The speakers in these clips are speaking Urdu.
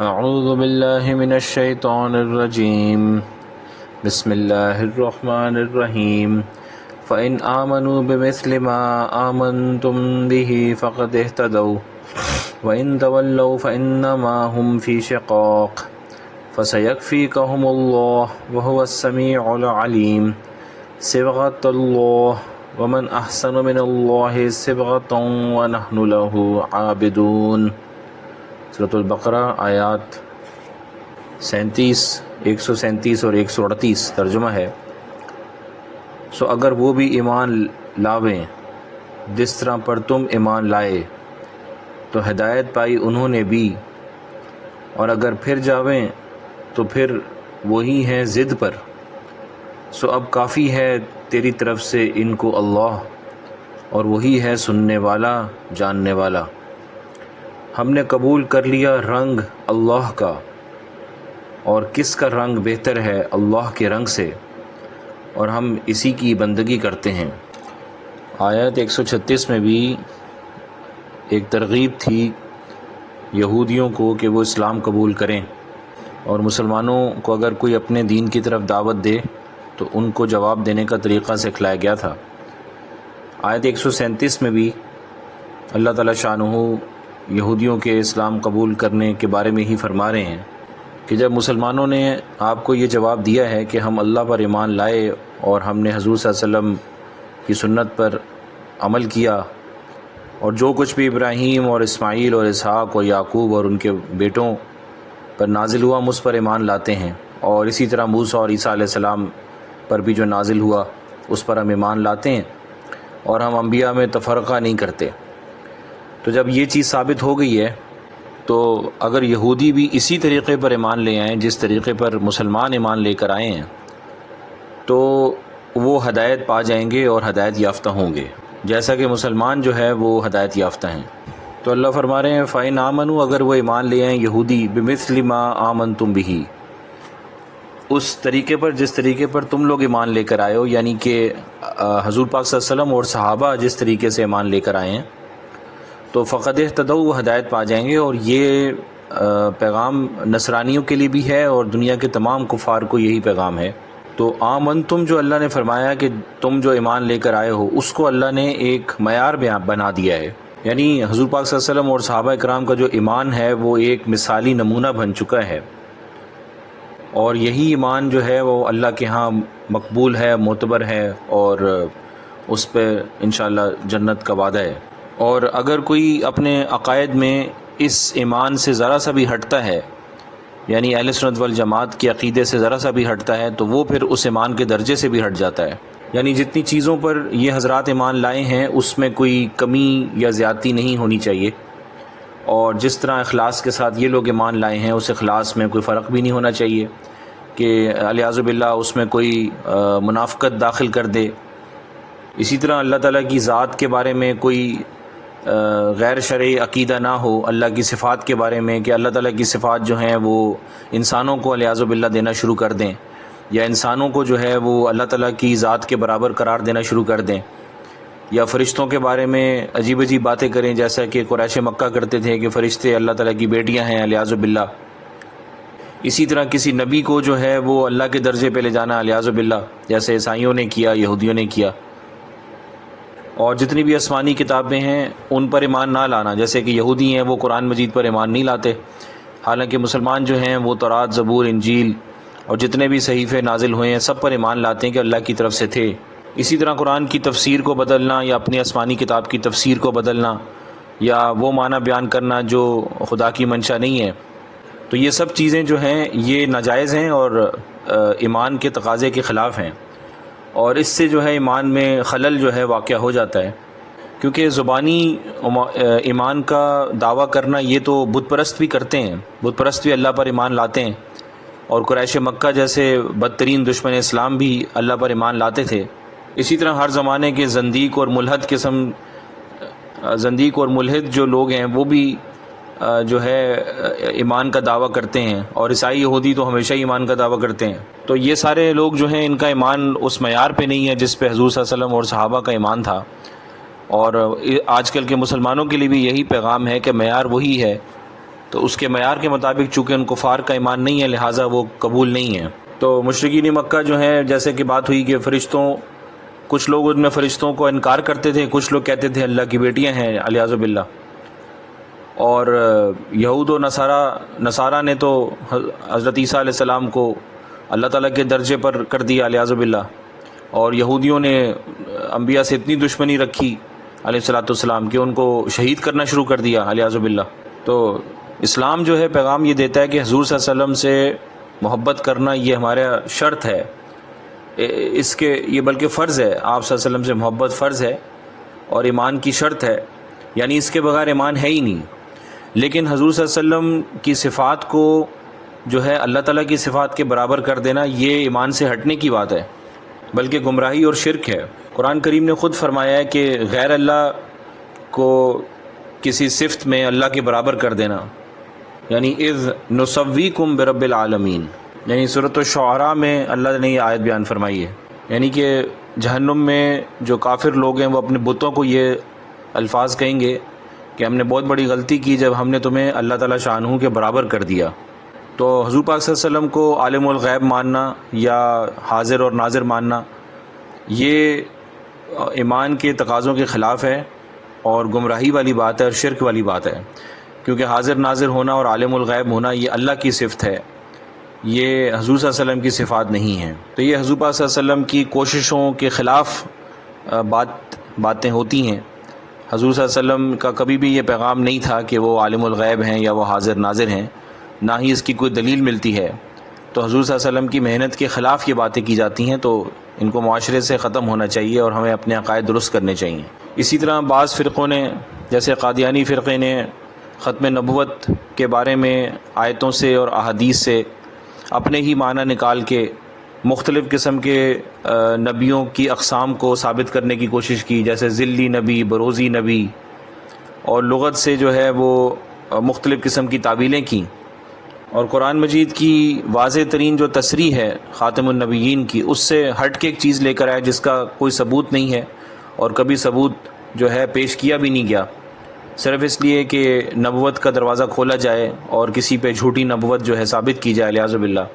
اعوذ باللہ من الشیطان الرجیم بسم اللہ الرحمن الرحیم فإن آمنوا بمثل ما آمنتم به فقد اهتدوا وإن تولوا فإنما هم في شقاق فسيكفيكهم الله وهو السميع العليم صبغة الله ومن أحسن من الله صبغة ونحن له عابدون۔ سورۃ البقرہ آیات 137 اور 138 ترجمہ ہے۔ سو اگر وہ بھی ایمان لاویں جس طرح پر تم ایمان لائے تو ہدایت پائی انہوں نے بھی، اور اگر پھر جاویں تو پھر وہی ہیں ضد پر۔ سو اب کافی ہے تیری طرف سے ان کو اللہ، اور وہی ہے سننے والا جاننے والا۔ ہم نے قبول کر لیا رنگ اللہ کا، اور کس کا رنگ بہتر ہے اللہ کے رنگ سے، اور ہم اسی کی بندگی کرتے ہیں۔ آیت 136 میں بھی ایک ترغیب تھی یہودیوں کو کہ وہ اسلام قبول کریں، اور مسلمانوں کو اگر کوئی اپنے دین کی طرف دعوت دے تو ان کو جواب دینے کا طریقہ سکھلایا گیا تھا۔ آیت 137 میں بھی اللہ تعالیٰ شانہ یہودیوں کے اسلام قبول کرنے کے بارے میں ہی فرما رہے ہیں کہ جب مسلمانوں نے آپ کو یہ جواب دیا ہے کہ ہم اللہ پر ایمان لائے اور ہم نے حضور صلی اللہ علیہ وسلم کی سنت پر عمل کیا، اور جو کچھ بھی ابراہیم اور اسماعیل اور اسحاق اور یعقوب اور ان کے بیٹوں پر نازل ہوا ہم اس پر ایمان لاتے ہیں، اور اسی طرح موسیٰ اور عیسیٰ علیہ السلام پر بھی جو نازل ہوا اس پر ہم ایمان لاتے ہیں، اور ہم انبیاء میں تفرقہ نہیں کرتے۔ تو جب یہ چیز ثابت ہو گئی ہے تو اگر یہودی بھی اسی طریقے پر ایمان لے آئیں جس طریقے پر مسلمان ایمان لے کر آئے ہیں تو وہ ہدایت پا جائیں گے اور ہدایت یافتہ ہوں گے، جیسا کہ مسلمان جو ہے وہ ہدایت یافتہ ہیں۔ تو اللہ فرما رہے ہیں فَإِنْ آمَنُوا، اگر وہ ایمان لے آئیں یہودی بِمِثْلِ مَا آمَنْتُمْ بِهِ، اس طریقے پر جس طریقے پر تم لوگ ایمان لے کر آئے ہو، یعنی کہ حضور پاک صلی اللہ علیہ وسلم اور صحابہ جس طریقے سے ایمان لے کر آئے ہیں، تو فقد اہتدوا، وہ ہدایت پا جائیں گے۔ اور یہ پیغام نصرانیوں کے لیے بھی ہے اور دنیا کے تمام کفار کو یہی پیغام ہے۔ تو آمنتم جو اللہ نے فرمایا کہ تم جو ایمان لے کر آئے ہو، اس کو اللہ نے ایک معیار بنا دیا ہے، یعنی حضور پاک صلی اللہ علیہ وسلم اور صحابہ کرام کا جو ایمان ہے وہ ایک مثالی نمونہ بن چکا ہے، اور یہی ایمان جو ہے وہ اللہ کے ہاں مقبول ہے، معتبر ہے، اور اس پہ انشاءاللہ جنت کا وعدہ ہے۔ اور اگر کوئی اپنے عقائد میں اس ایمان سے ذرا سا بھی ہٹتا ہے، یعنی اہل سنت والجماعت کے عقیدے سے ذرا سا بھی ہٹتا ہے، تو وہ پھر اس ایمان کے درجے سے بھی ہٹ جاتا ہے۔ یعنی جتنی چیزوں پر یہ حضرات ایمان لائے ہیں اس میں کوئی کمی یا زیادتی نہیں ہونی چاہیے، اور جس طرح اخلاص کے ساتھ یہ لوگ ایمان لائے ہیں اس اخلاص میں کوئی فرق بھی نہیں ہونا چاہیے کہ الیاذ باللہ اس میں کوئی منافقت داخل کر دے۔ اسی طرح اللہ تعالیٰ کی ذات کے بارے میں کوئی غیر شرعی عقیدہ نہ ہو، اللہ کی صفات کے بارے میں کہ اللہ تعالیٰ کی صفات جو ہیں وہ انسانوں کو الیاذ باللہ دینا شروع کر دیں، یا انسانوں کو جو ہے وہ اللہ تعالیٰ کی ذات کے برابر قرار دینا شروع کر دیں، یا فرشتوں کے بارے میں عجیب عجیب باتیں کریں جیسا کہ قریش مکہ کرتے تھے کہ فرشتے اللہ تعالیٰ کی بیٹیاں ہیں الیاذ باللہ۔ اسی طرح کسی نبی کو جو ہے وہ اللہ کے درجے پہ لے جانا الیاذ باللہ، جیسے عیسائیوں نے کیا، یہودیوں نے کیا۔ اور جتنی بھی آسمانی کتابیں ہیں ان پر ایمان نہ لانا، جیسے کہ یہودی ہیں وہ قرآن مجید پر ایمان نہیں لاتے، حالانکہ مسلمان جو ہیں وہ تورات، زبور، انجیل اور جتنے بھی صحیفے نازل ہوئے ہیں سب پر ایمان لاتے ہیں کہ اللہ کی طرف سے تھے۔ اسی طرح قرآن کی تفسیر کو بدلنا یا اپنی آسمانی کتاب کی تفسیر کو بدلنا یا وہ معنی بیان کرنا جو خدا کی منشا نہیں ہے، تو یہ سب چیزیں جو ہیں یہ ناجائز ہیں اور ایمان کے تقاضے کے خلاف ہیں، اور اس سے جو ہے ایمان میں خلل جو ہے واقع ہو جاتا ہے، کیونکہ زبانی ایمان کا دعویٰ کرنا یہ تو بت پرست بھی کرتے ہیں، بت پرست بھی اللہ پر ایمان لاتے ہیں، اور قریش مکہ جیسے بدترین دشمن اسلام بھی اللہ پر ایمان لاتے تھے۔ اسی طرح ہر زمانے کے زندیق اور ملحد جو لوگ ہیں وہ بھی جو ہے ایمان کا دعویٰ کرتے ہیں، اور عیسائی یہودی تو ہمیشہ ہی ایمان کا دعویٰ کرتے ہیں۔ تو یہ سارے لوگ جو ہیں ان کا ایمان اس معیار پہ نہیں ہے جس پہ حضور صلی اللہ علیہ وسلم اور صحابہ کا ایمان تھا، اور آج کل کے مسلمانوں کے لیے بھی یہی پیغام ہے کہ معیار وہی ہے تو اس کے معیار کے مطابق چونکہ ان کفار کا ایمان نہیں ہے لہٰذا وہ قبول نہیں ہے۔ تو مشرکین مکہ جو ہیں، جیسے کہ بات ہوئی کہ فرشتوں، کچھ لوگ ان میں فرشتوں کو انکار کرتے تھے، کچھ لوگ کہتے تھے اللہ کی بیٹیاں ہیں علیاذ باللہ، اور یہود و نصارہ نے تو حضرت عیسیٰ علیہ السلام کو اللہ تعالیٰ کے درجے پر کر دیا علیاذ باللہ، اور یہودیوں نے انبیاء سے اتنی دشمنی رکھی علیہ الصلاۃ والسلام کہ ان کو شہید کرنا شروع کر دیا علیاذ باللہ۔ تو اسلام جو ہے پیغام یہ دیتا ہے کہ حضور صلی اللہ علیہ وسلم سے محبت کرنا یہ ہمارا شرط ہے، اس کے یہ بلکہ فرض ہے، آپ صلی اللہ علیہ وسلم سے محبت فرض ہے اور ایمان کی شرط ہے، یعنی اس کے بغیر ایمان ہے ہی نہیں۔ لیکن حضور صلی اللہ علیہ وسلم کی صفات کو جو ہے اللہ تعالیٰ کی صفات کے برابر کر دینا یہ ایمان سے ہٹنے کی بات ہے، بلکہ گمراہی اور شرک ہے۔ قرآن کریم نے خود فرمایا ہے کہ غیر اللہ کو کسی صفت میں اللہ کے برابر کر دینا، یعنی اذ نسویکم برب العالمین، یعنی سورۃ الشعراء میں اللہ نے یہ آیت بیان فرمائی ہے، یعنی کہ جہنم میں جو کافر لوگ ہیں وہ اپنے بتوں کو یہ الفاظ کہیں گے کہ ہم نے بہت بڑی غلطی کی جب ہم نے تمہیں اللہ تعالیٰ شانہ کے برابر کر دیا۔ تو حضور پاک صلی اللہ علیہ وسلم کو عالم الغیب ماننا یا حاضر اور ناظر ماننا یہ ایمان کے تقاضوں کے خلاف ہے اور گمراہی والی بات ہے اور شرک والی بات ہے، کیونکہ حاضر ناظر ہونا اور عالم الغیب ہونا یہ اللہ کی صفت ہے، یہ حضور صلی اللہ علیہ وسلم کی صفات نہیں ہیں۔ تو یہ حضور پاک صلی اللہ علیہ وسلم کی کوششوں کے خلاف باتیں ہوتی ہیں۔ حضور صلی اللہ علیہ وسلم کا کبھی بھی یہ پیغام نہیں تھا کہ وہ عالم الغیب ہیں یا وہ حاضر ناظر ہیں، نہ ہی اس کی کوئی دلیل ملتی ہے۔ تو حضور صلی اللہ علیہ وسلم کی محنت کے خلاف یہ باتیں کی جاتی ہیں، تو ان کو معاشرے سے ختم ہونا چاہیے اور ہمیں اپنے عقائد درست کرنے چاہیے۔ اسی طرح بعض فرقوں نے، جیسے قادیانی فرقے نے ختم نبوت کے بارے میں آیتوں سے اور احادیث سے اپنے ہی معنی نکال کے مختلف قسم کے نبیوں کی اقسام کو ثابت کرنے کی کوشش کی، جیسے ذلی نبی، بروزی نبی، اور لغت سے جو ہے وہ مختلف قسم کی تعبیلیں کیں، اور قرآن مجید کی واضح ترین جو تصریح ہے خاتم النبیین کی، اس سے ہٹ کے ایک چیز لے کر آئے جس کا کوئی ثبوت نہیں ہے اور کبھی ثبوت جو ہے پیش کیا بھی نہیں گیا، صرف اس لیے کہ نبوت کا دروازہ کھولا جائے اور کسی پہ جھوٹی نبوت جو ہے ثابت کی جائے علیاذ باللہ۔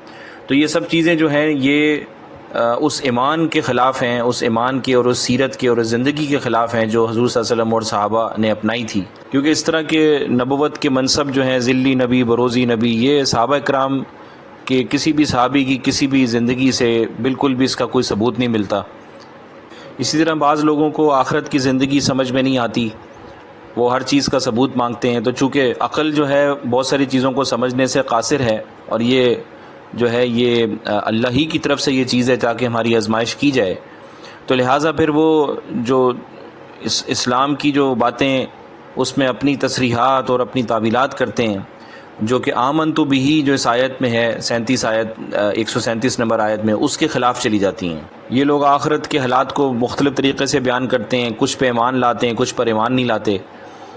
تو یہ سب چیزیں جو ہیں یہ اس ایمان کے خلاف ہیں، اس ایمان کے اور اس سیرت کے اور اس زندگی کے خلاف ہیں جو حضور صلی اللہ علیہ وسلم اور صحابہ نے اپنائی تھی، کیونکہ اس طرح کے نبوت کے منصب جو ہیں ذلی نبی، بروزی نبی، یہ صحابہ اکرام کے کسی بھی صحابی کی کسی بھی زندگی سے بالکل بھی اس کا کوئی ثبوت نہیں ملتا۔ اسی طرح بعض لوگوں کو آخرت کی زندگی سمجھ میں نہیں آتی، وہ ہر چیز کا ثبوت مانگتے ہیں، تو چونکہ عقل جو ہے بہت ساری چیزوں کو سمجھنے سے قاصر ہے، اور یہ جو ہے یہ اللہ ہی کی طرف سے یہ چیز ہے تاکہ ہماری آزمائش کی جائے، تو لہٰذا پھر وہ جو اسلام کی جو باتیں اس میں اپنی تصریحات اور اپنی تعویلات کرتے ہیں، جو کہ آمنت بہ جو اس آیت میں ہے 137 نمبر آیت میں، اس کے خلاف چلی جاتی ہیں۔ یہ لوگ آخرت کے حالات کو مختلف طریقے سے بیان کرتے ہیں، کچھ پہ ایمان لاتے ہیں، کچھ پر ایمان نہیں لاتے،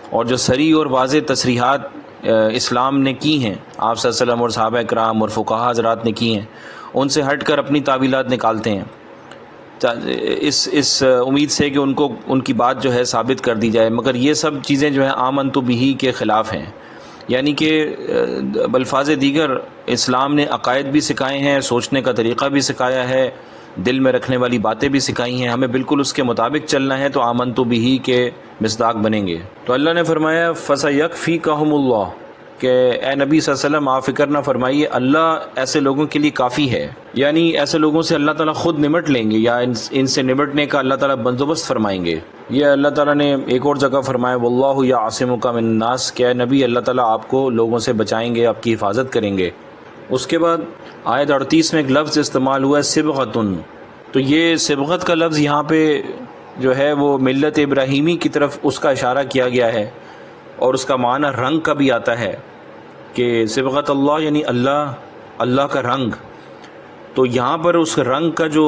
اور جو صریح اور واضح تصریحات اسلام نے کی ہیں، آپ صلی اللہ علیہ وسلم اور صحابہ اکرام اور فقہا حضرات نے کی ہیں، ان سے ہٹ کر اپنی تعویلات نکالتے ہیں اس امید سے کہ ان کی بات جو ہے ثابت کر دی جائے، مگر یہ سب چیزیں جو ہیں آمنت بہ کے خلاف ہیں، یعنی کہ بالفاظ دیگر اسلام نے عقائد بھی سکھائے ہیں، سوچنے کا طریقہ بھی سکھایا ہے، دل میں رکھنے والی باتیں بھی سکھائی ہیں، ہمیں بالکل اس کے مطابق چلنا ہے تو آمنت بہ کے مصداق بنیں گے۔ تو اللہ نے فرمایا فَسَيَكْفِيكَهُمُ اللَّهُ، کہ اے نبی صلی اللہ علیہ وسلم آپ فکر نہ فرمائیے، اللہ ایسے لوگوں کے لیے کافی ہے، یعنی ایسے لوگوں سے اللہ تعالیٰ خود نمٹ لیں گے، یا ان سے نمٹنے کا اللہ تعالیٰ بندوبست فرمائیں گے۔ یہ اللہ تعالیٰ نے ایک اور جگہ فرمایا وَاللَّهُ يَعْصِمُكَ مِنَ النَّاسِ، کہ اے نبی اللہ تعالیٰ آپ کو لوگوں سے بچائیں گے، آپ کی حفاظت کریں گے۔ اس کے بعد آیت 38 میں ایک لفظ استعمال ہوا ہے صبغۃ، تو یہ صبغت کا لفظ یہاں پہ جو ہے وہ ملت ابراہیمی کی طرف اس کا اشارہ کیا گیا ہے، اور اس کا معنی رنگ کا بھی آتا ہے کہ صبغت اللہ یعنی اللہ کا رنگ، تو یہاں پر اس رنگ کا جو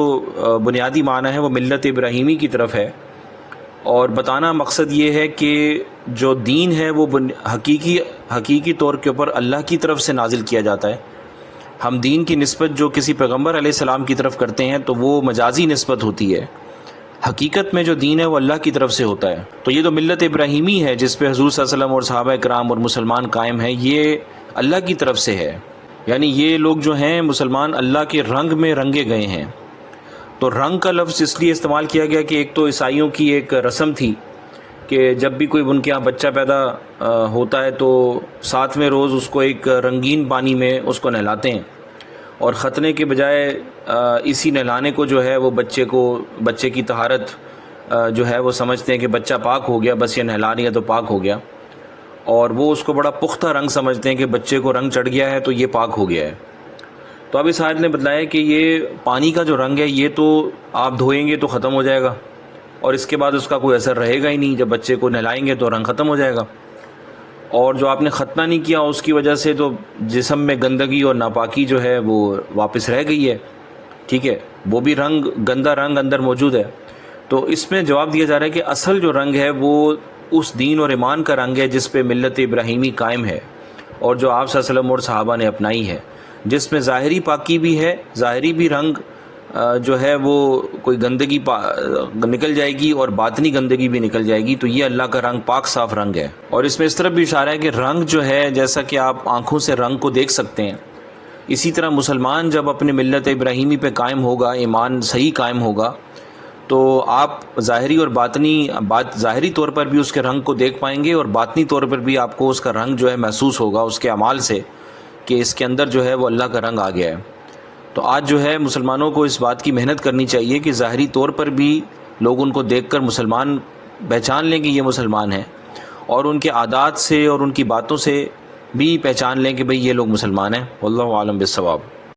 بنیادی معنی ہے وہ ملت ابراہیمی کی طرف ہے، اور بتانا مقصد یہ ہے کہ جو دین ہے وہ حقیقی طور کے اوپر اللہ کی طرف سے نازل کیا جاتا ہے۔ ہم دین کی نسبت جو کسی پیغمبر علیہ السلام کی طرف کرتے ہیں تو وہ مجازی نسبت ہوتی ہے، حقیقت میں جو دین ہے وہ اللہ کی طرف سے ہوتا ہے۔ تو یہ تو ملت ابراہیمی ہے جس پہ حضور صلی اللہ علیہ وسلم اور صحابہ کرام اور مسلمان قائم ہیں، یہ اللہ کی طرف سے ہے۔ یعنی یہ لوگ جو ہیں مسلمان اللہ کے رنگ میں رنگے گئے ہیں۔ تو رنگ کا لفظ اس لیے استعمال کیا گیا کہ ایک تو عیسائیوں کی ایک رسم تھی کہ جب بھی کوئی ان کے یہاں بچہ پیدا ہوتا ہے تو 7ویں روز اس کو ایک رنگین پانی میں اس کو نہلاتے ہیں، اور ختنے کے بجائے اسی نہلانے کو جو ہے وہ بچے کی طہارت جو ہے وہ سمجھتے ہیں کہ بچہ پاک ہو گیا، بس یہ نہلا رہی ہے تو پاک ہو گیا، اور وہ اس کو بڑا پختہ رنگ سمجھتے ہیں کہ بچے کو رنگ چڑھ گیا ہے تو یہ پاک ہو گیا ہے۔ تو اب اس آیت نے بتلایا کہ یہ پانی کا جو رنگ ہے یہ تو آپ دھوئیں گے تو ختم ہو جائے گا، اور اس کے بعد اس کا کوئی اثر رہے گا ہی نہیں، جب بچے کو نہلائیں گے تو رنگ ختم ہو جائے گا، اور جو آپ نے ختنہ نہیں کیا اس کی وجہ سے تو جسم میں گندگی اور ناپاکی جو ہے وہ واپس رہ گئی ہے، ٹھیک ہے، وہ بھی گندہ رنگ اندر موجود ہے۔ تو اس میں جواب دیا جا رہا ہے کہ اصل جو رنگ ہے وہ اس دین اور ایمان کا رنگ ہے جس پہ ملت ابراہیمی قائم ہے، اور جو آپ صلی اللہ علیہ وسلم اور صحابہ نے اپنائی ہے، جس میں ظاہری پاکی بھی ہے، ظاہری بھی رنگ جو ہے وہ کوئی گندگی نکل جائے گی اور باطنی گندگی بھی نکل جائے گی، تو یہ اللہ کا رنگ پاک صاف رنگ ہے۔ اور اس میں اس طرف بھی اشارہ ہے کہ رنگ جو ہے جیسا کہ آپ آنکھوں سے رنگ کو دیکھ سکتے ہیں، اسی طرح مسلمان جب اپنے ملت ابراہیمی پہ قائم ہوگا، ایمان صحیح قائم ہوگا، تو آپ ظاہری اور ظاہری طور پر بھی اس کے رنگ کو دیکھ پائیں گے، اور باطنی طور پر بھی آپ کو اس کا رنگ جو ہے محسوس ہوگا اس کے اعمال سے کہ اس کے اندر جو ہے وہ اللہ کا رنگ آ گیا ہے۔ تو آج جو ہے مسلمانوں کو اس بات کی محنت کرنی چاہیے کہ ظاہری طور پر بھی لوگ ان کو دیکھ کر مسلمان پہچان لیں کہ یہ مسلمان ہیں، اور ان کے عادات سے اور ان کی باتوں سے بھی پہچان لیں کہ بھئی یہ لوگ مسلمان ہیں۔ واللہ عالم بالصواب۔